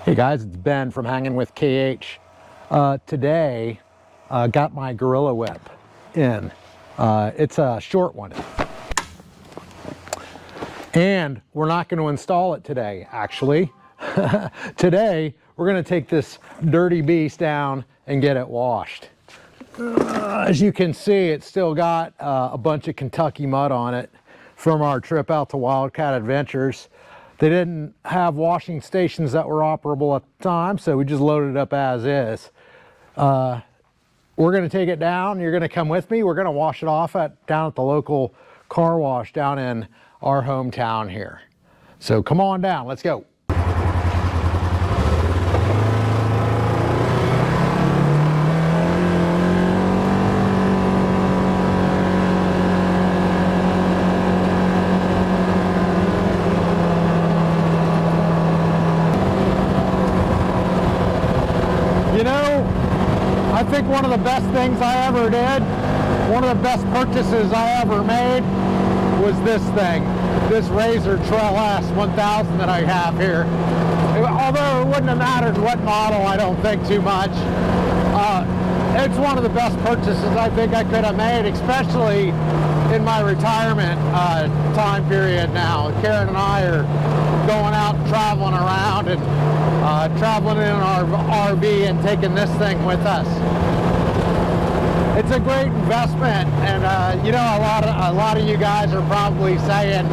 Hey guys, it's Ben from Hanging with KH. Today, got my Gorilla Whip in. It's a short one. And we're not going to install it today, actually. Today, we're going to take this dirty beast down and get it washed. As you can see, it's still got a bunch of Kentucky mud on it from our trip out to Wildcat Adventures. They didn't have washing stations that were operable at the time, so we just loaded it up as is. We're going to take it down. You're going to come with me. We're going to wash it off down at the local car wash down in our hometown here. So come on down. Let's go. You know, I think one of the best things I ever did, one of the best purchases I ever made was this thing, this RZR Trail S 1000 that I have here. Although it wouldn't have mattered what model, I don't think too much. It's one of the best purchases I think I could have made, especially in my retirement time period now. Karen and I are going out and traveling around and traveling in our RV and taking this thing with us. It's a great investment, and you know, a lot of you guys are probably saying,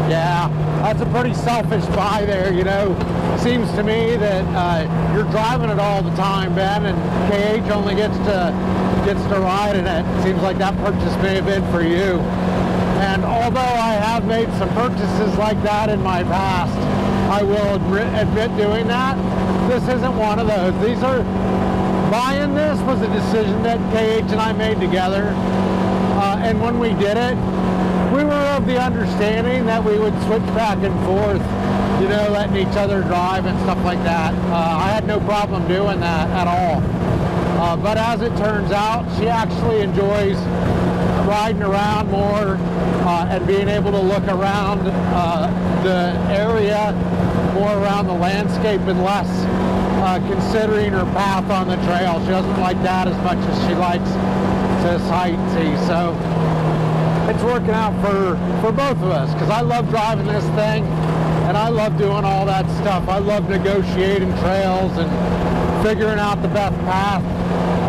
yeah, that's a pretty selfish buy there, you know. Seems to me that you're driving it all the time, Ben, and KH only gets to ride in it. Seems like that purchase may have been for you. And although I have made some purchases like that in my past, I will admit doing that, this isn't one of those. Buying this was a decision that KH and I made together, and when we did it, we were of the understanding that we would switch back and forth, you know, letting each other drive and stuff like that. I had no problem doing that at all. But as it turns out, she actually enjoys riding around more and being able to look around the area, more around the landscape and less considering her path on the trail. She doesn't like that as much as she likes to sightsee. So it's working out for both of us, because I love driving this thing and I love doing all that stuff. I love negotiating trails and figuring out the best path.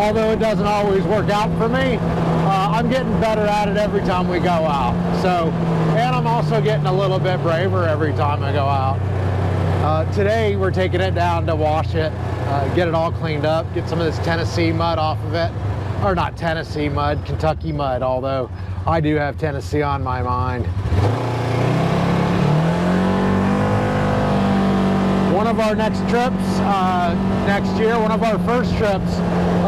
Although it doesn't always work out for me, I'm getting better at it every time we go out. So, and I'm also getting a little bit braver every time I go out. Today we're taking it down to wash it, get it all cleaned up, get some of this Tennessee mud off of it. Or not Tennessee mud, Kentucky mud, although I do have Tennessee on my mind. One of our next trips next year, one of our first trips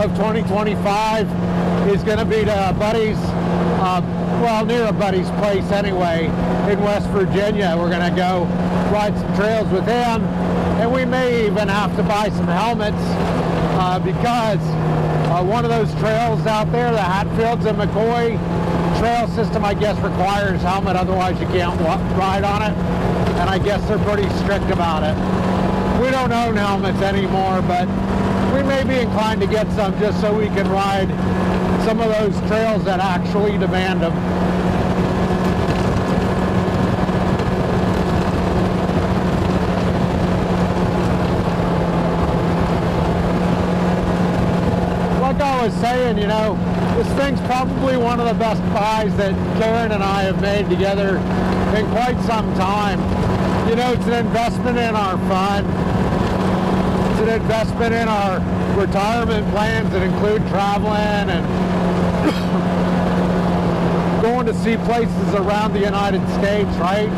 of 2025 is going to be to a buddy's, well, near a buddy's place anyway, in West Virginia. We're going to go ride some trails with him, and we may even have to buy some helmets because one of those trails out there, the Hatfields and McCoy trail system, I guess requires helmet, otherwise you can't ride on it, and I guess they're pretty strict about it. We don't own helmets anymore, but we may be inclined to get some just so we can ride some of those trails that actually demand them. Like I was saying, you know, this thing's probably one of the best buys that Karen and I have made together in quite some time. You know, it's an investment in our fun. It's an investment in our retirement plans that include traveling and going to see places around the United States, right?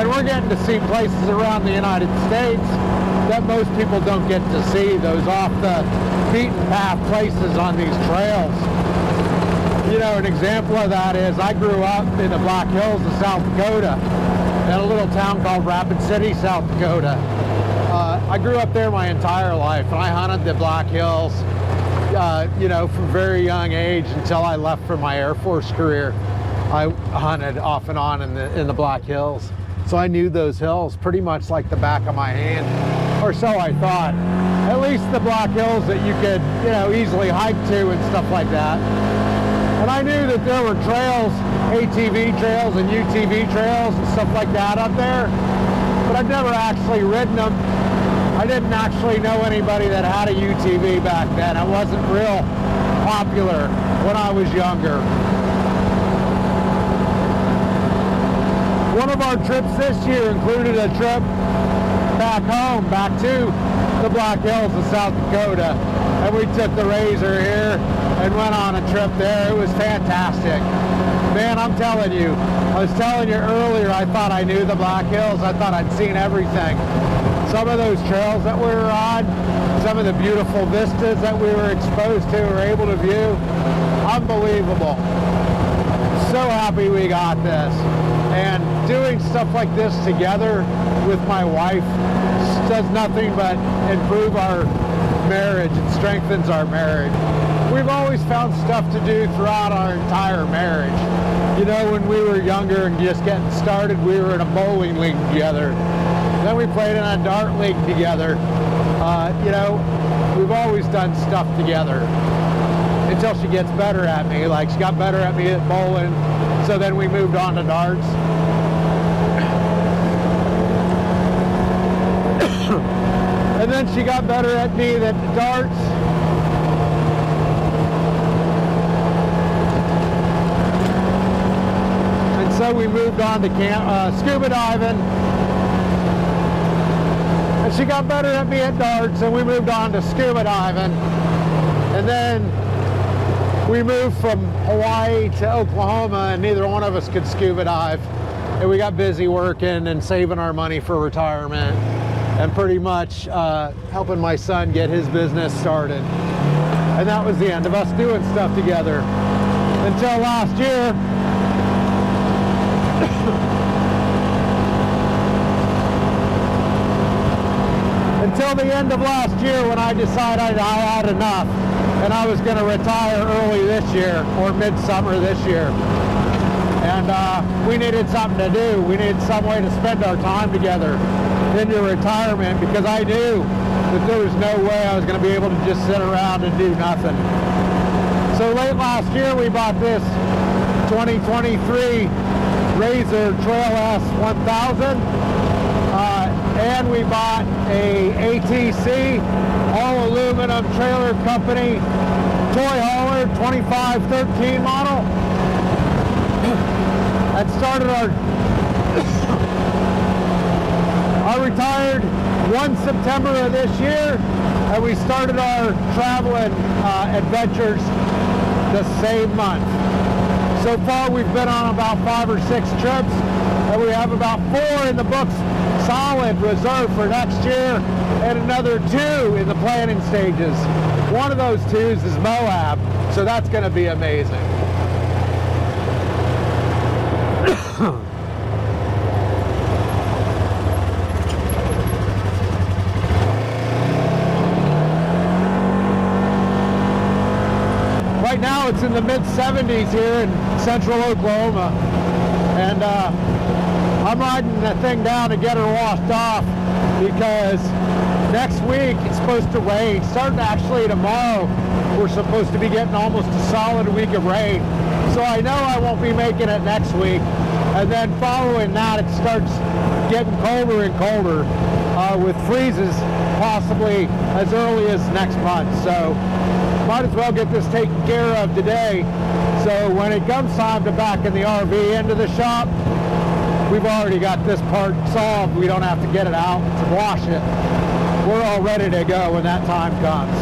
And we're getting to see places around the United States that most people don't get to see, those off the beaten path places on these trails. You know, an example of that is I grew up in the Black Hills of South Dakota, in a little town called Rapid City, South Dakota. I grew up there my entire life, and I hunted the Black Hills, you know, from a very young age until I left for my Air Force career. I hunted off and on in the Black Hills. So I knew those hills pretty much like the back of my hand. or so I thought. At least the Black Hills that you could, you know, easily hike to and stuff like that. And I knew that there were trails, ATV trails and UTV trails and stuff like that up there, but I'd never actually ridden them. I didn't actually know anybody that had a UTV back then. It wasn't real popular when I was younger. One of our trips this year included a trip back home, back to the Black Hills of South Dakota, and we took the RZR here and went on a trip there. It was fantastic. Man, I'm telling you, I was telling you earlier, I thought I knew the Black Hills. I thought I'd seen everything. Some of those trails that we were on, some of the beautiful vistas that we were exposed to or able to view, unbelievable. So happy we got this. And doing stuff like this together with my wife does nothing but improve our marriage. It strengthens our marriage. We've always found stuff to do throughout our entire marriage. You know, when we were younger and just getting started, we were in a bowling league together. Then we played in a dart league together. You know, we've always done stuff together until she gets better at me. Like, she got better at me at bowling, so then we moved on to darts. And then she got better at me at darts. And so we moved on to scuba diving. And she got better at me at darts, and we moved on to scuba diving. And then we moved from Hawaii to Oklahoma, and neither one of us could scuba dive. And we got busy working and saving our money for retirement, and pretty much helping my son get his business started. And that was the end of us doing stuff together. Until last year, until the end of last year, when I decided I had enough and I was going to retire early this year, or midsummer this year. And we needed something to do. We needed some way to spend our time together into retirement, because I knew that there was no way I was going to be able to just sit around and do nothing. So late last year, we bought this 2023 RZR Trail S 1000. And we bought a ATC, all aluminum trailer company, Toyhauler 2513 model. That started I retired 1 September of this year, and we started our traveling adventures the same month. So far, we've been on about 5 or 6 trips, and we have about 4 in the books, solid reserve for next year, and another 2 in the planning stages. One of those 2s is Moab, so that's going to be amazing. Right now it's in the mid-70s here in central Oklahoma, and I'm riding the thing down to get her washed off, because next week it's supposed to rain. Starting actually tomorrow, we're supposed to be getting almost a solid week of rain. So I know I won't be making it next week. And then following that, it starts getting colder and colder, with freezes possibly as early as next month. So might as well get this taken care of today. So when it comes time to back in the RV into the shop, we've already got this part solved. We don't have to get it out to wash it. We're all ready to go when that time comes.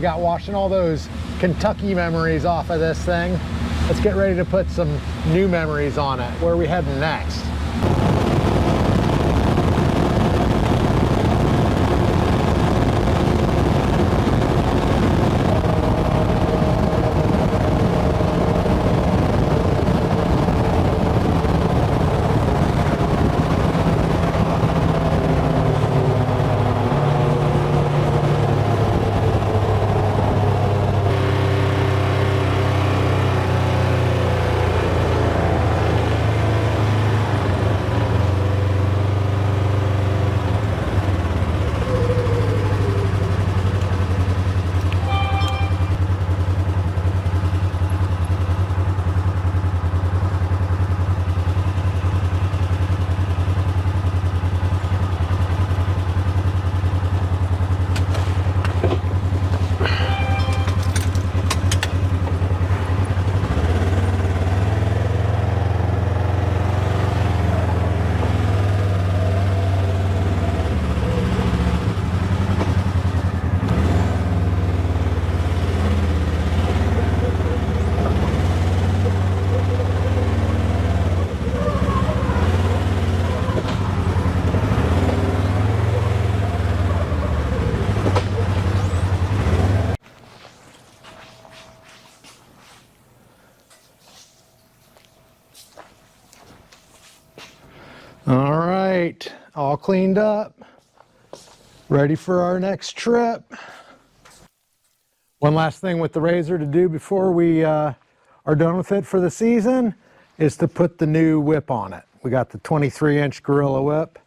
got washing all those Kentucky memories off of this thing. Let's get ready to put some new memories on it. Where are we heading next? All right, all cleaned up, ready for our next trip. One last thing with the RZR to do before we are done with it for the season is to put the new whip on it. We got the 23-inch Gorilla whip,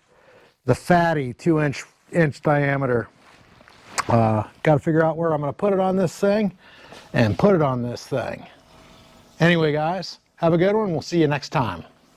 the fatty 2-inch diameter. Got to figure out where I'm going to put it on this thing and put it on this thing. Anyway, guys, have a good one. We'll see you next time.